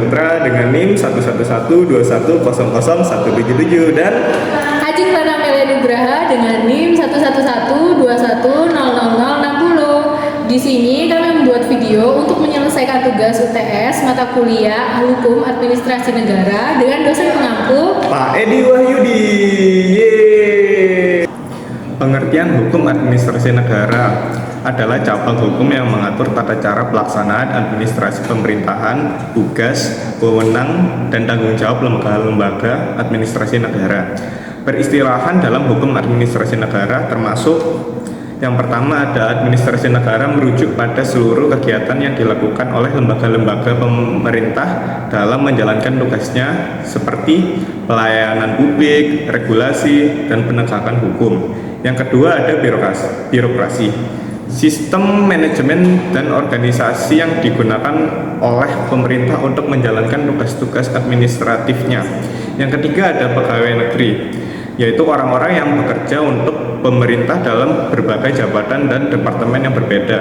Saputra dengan NIM 11121100177 dan Ajeng Panamelia Nugraha dengan NIM 11121000060. Di sini kami membuat video untuk menyelesaikan tugas UTS mata kuliah Hukum Administrasi Negara dengan dosen pengampu Pak Edi Wahyudi. Yeay. Pengertian hukum administrasi negara adalah cabang hukum yang mengatur tata cara pelaksanaan administrasi pemerintahan, tugas, wewenang, dan tanggung jawab lembaga-lembaga administrasi negara. Peristilahan dalam hukum administrasi negara termasuk yang pertama ada administrasi negara merujuk pada seluruh kegiatan yang dilakukan oleh lembaga-lembaga pemerintah dalam menjalankan tugasnya seperti pelayanan publik, regulasi, dan penegakan hukum. Yang kedua ada birokrasi. Sistem manajemen dan organisasi yang digunakan oleh pemerintah untuk menjalankan tugas-tugas administratifnya. Yang ketiga ada pegawai negeri, yaitu orang-orang yang bekerja untuk pemerintah dalam berbagai jabatan dan departemen yang berbeda.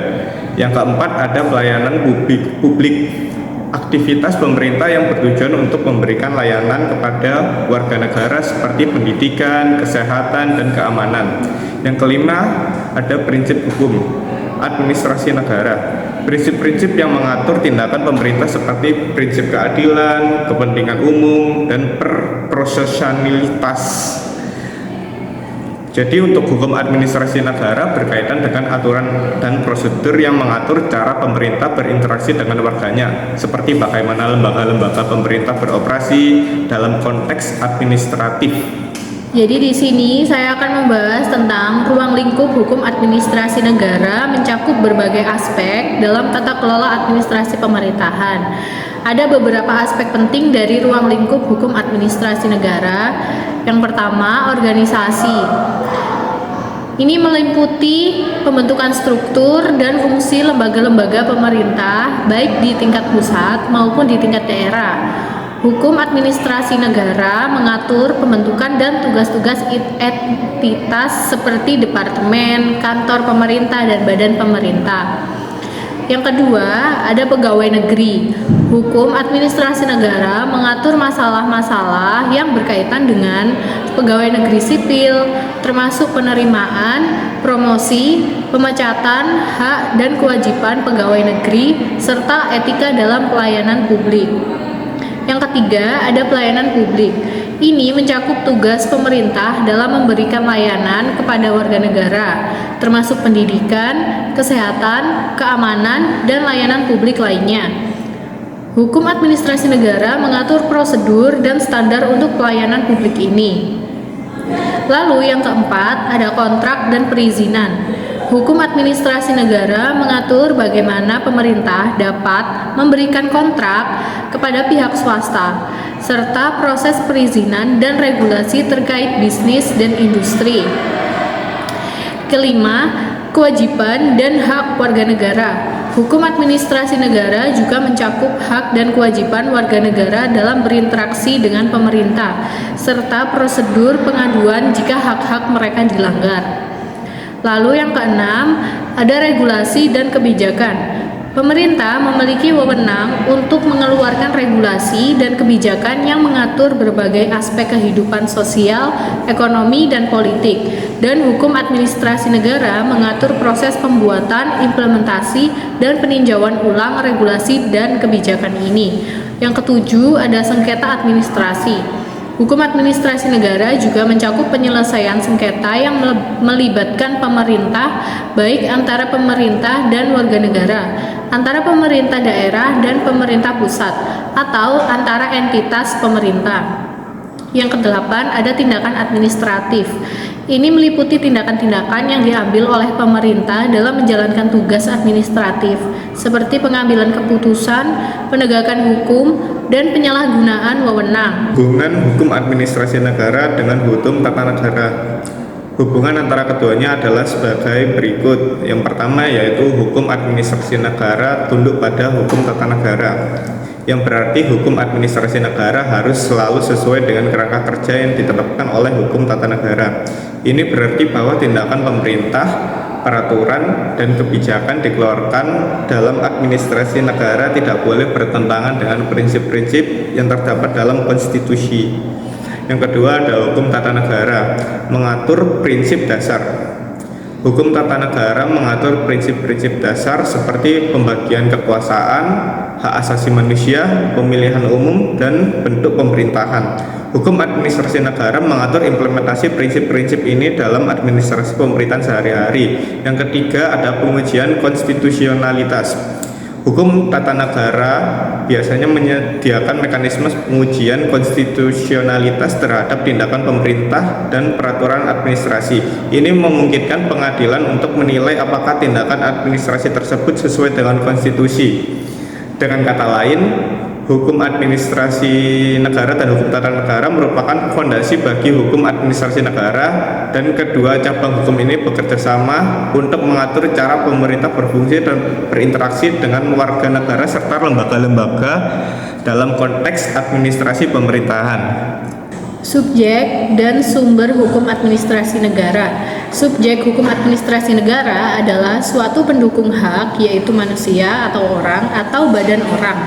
Yang keempat ada pelayanan publik, aktivitas pemerintah yang bertujuan untuk memberikan layanan kepada warga negara seperti pendidikan, kesehatan, dan keamanan. Yang kelima ada prinsip hukum administrasi negara. Prinsip-prinsip yang mengatur tindakan pemerintah seperti prinsip keadilan, kepentingan umum, dan proporsionalitas. Jadi untuk hukum administrasi negara berkaitan dengan aturan dan prosedur yang mengatur cara pemerintah berinteraksi dengan warganya, seperti bagaimana lembaga-lembaga pemerintah beroperasi dalam konteks administratif. Jadi di sini saya akan membahas tentang ruang lingkup hukum administrasi negara mencakup berbagai aspek dalam tata kelola administrasi pemerintahan. Ada beberapa aspek penting dari ruang lingkup hukum administrasi negara. Yang pertama, organisasi. Ini meliputi pembentukan struktur dan fungsi lembaga-lembaga pemerintah baik di tingkat pusat maupun di tingkat daerah. Hukum administrasi negara mengatur pembentukan dan tugas-tugas entitas seperti departemen, kantor pemerintah, dan badan pemerintah. Yang kedua, ada pegawai negeri. Hukum administrasi negara mengatur masalah-masalah yang berkaitan dengan pegawai negeri sipil, termasuk penerimaan, promosi, pemecatan, hak dan kewajiban pegawai negeri, serta etika dalam pelayanan publik. Yang ketiga, ada pelayanan publik. Ini mencakup tugas pemerintah dalam memberikan layanan kepada warga negara, termasuk pendidikan, kesehatan, keamanan, dan layanan publik lainnya. Hukum administrasi negara mengatur prosedur dan standar untuk pelayanan publik ini. Lalu yang keempat, ada kontrak dan perizinan. Hukum administrasi negara mengatur bagaimana pemerintah dapat memberikan kontrak kepada pihak swasta, serta proses perizinan dan regulasi terkait bisnis dan industri. Kelima, kewajiban dan hak warga negara. Hukum administrasi negara juga mencakup hak dan kewajiban warga negara dalam berinteraksi dengan pemerintah, serta prosedur pengaduan jika hak-hak mereka dilanggar. Lalu yang keenam, ada regulasi dan kebijakan. Pemerintah memiliki wewenang untuk mengeluarkan regulasi dan kebijakan yang mengatur berbagai aspek kehidupan sosial, ekonomi, dan politik. Dan hukum administrasi negara mengatur proses pembuatan, implementasi, dan peninjauan ulang regulasi dan kebijakan ini. Yang ketujuh, ada sengketa administrasi. Hukum administrasi negara juga mencakup penyelesaian sengketa yang melibatkan pemerintah, baik antara pemerintah dan warga negara, antara pemerintah daerah dan pemerintah pusat, atau antara entitas pemerintah. Yang kedelapan, ada tindakan administratif. Ini meliputi tindakan-tindakan yang diambil oleh pemerintah dalam menjalankan tugas administratif, seperti pengambilan keputusan, penegakan hukum, dan penyalahgunaan wewenang. Hubungan hukum administrasi negara dengan hukum tata negara. Hubungan antara keduanya adalah sebagai berikut. Yang pertama yaitu hukum administrasi negara tunduk pada hukum tata negara, yang berarti hukum administrasi negara harus selalu sesuai dengan kerangka kerja yang ditetapkan oleh hukum tata negara. Ini berarti bahwa tindakan pemerintah peraturan, dan kebijakan dikeluarkan dalam administrasi negara tidak boleh bertentangan dengan prinsip-prinsip yang terdapat dalam konstitusi. Yang kedua ada hukum tata negara, mengatur prinsip dasar. Hukum tata negara mengatur prinsip-prinsip dasar seperti pembagian kekuasaan, hak asasi manusia, pemilihan umum, dan bentuk pemerintahan. Hukum administrasi negara mengatur implementasi prinsip-prinsip ini dalam administrasi pemerintahan sehari-hari. Yang ketiga ada pengujian konstitusionalitas. Hukum tata negara biasanya menyediakan mekanisme pengujian konstitusionalitas terhadap tindakan pemerintah dan peraturan administrasi. Ini memungkinkan pengadilan untuk menilai apakah tindakan administrasi tersebut sesuai dengan konstitusi. Dengan kata lain, hukum administrasi negara dan hukum tata negara merupakan fondasi bagi hukum administrasi negara, dan kedua cabang hukum ini bekerja sama untuk mengatur cara pemerintah berfungsi dan berinteraksi dengan warga negara serta lembaga-lembaga dalam konteks administrasi pemerintahan. Subjek dan sumber hukum administrasi negara. Subjek hukum administrasi negara adalah suatu pendukung hak, yaitu manusia atau orang atau badan orang,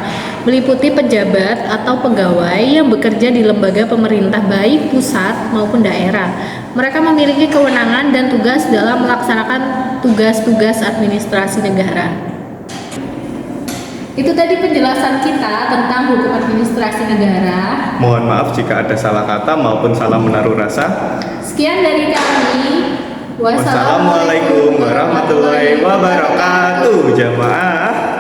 meliputi pejabat atau pegawai yang bekerja di lembaga pemerintah baik pusat maupun daerah. Mereka memiliki kewenangan dan tugas dalam melaksanakan tugas-tugas administrasi negara. Itu tadi penjelasan kita tentang hukum administrasi negara. Mohon maaf jika ada salah kata maupun salah menaruh rasa. Sekian dari kami. Wassalamualaikum warahmatullahi wabarakatuh, jamaah.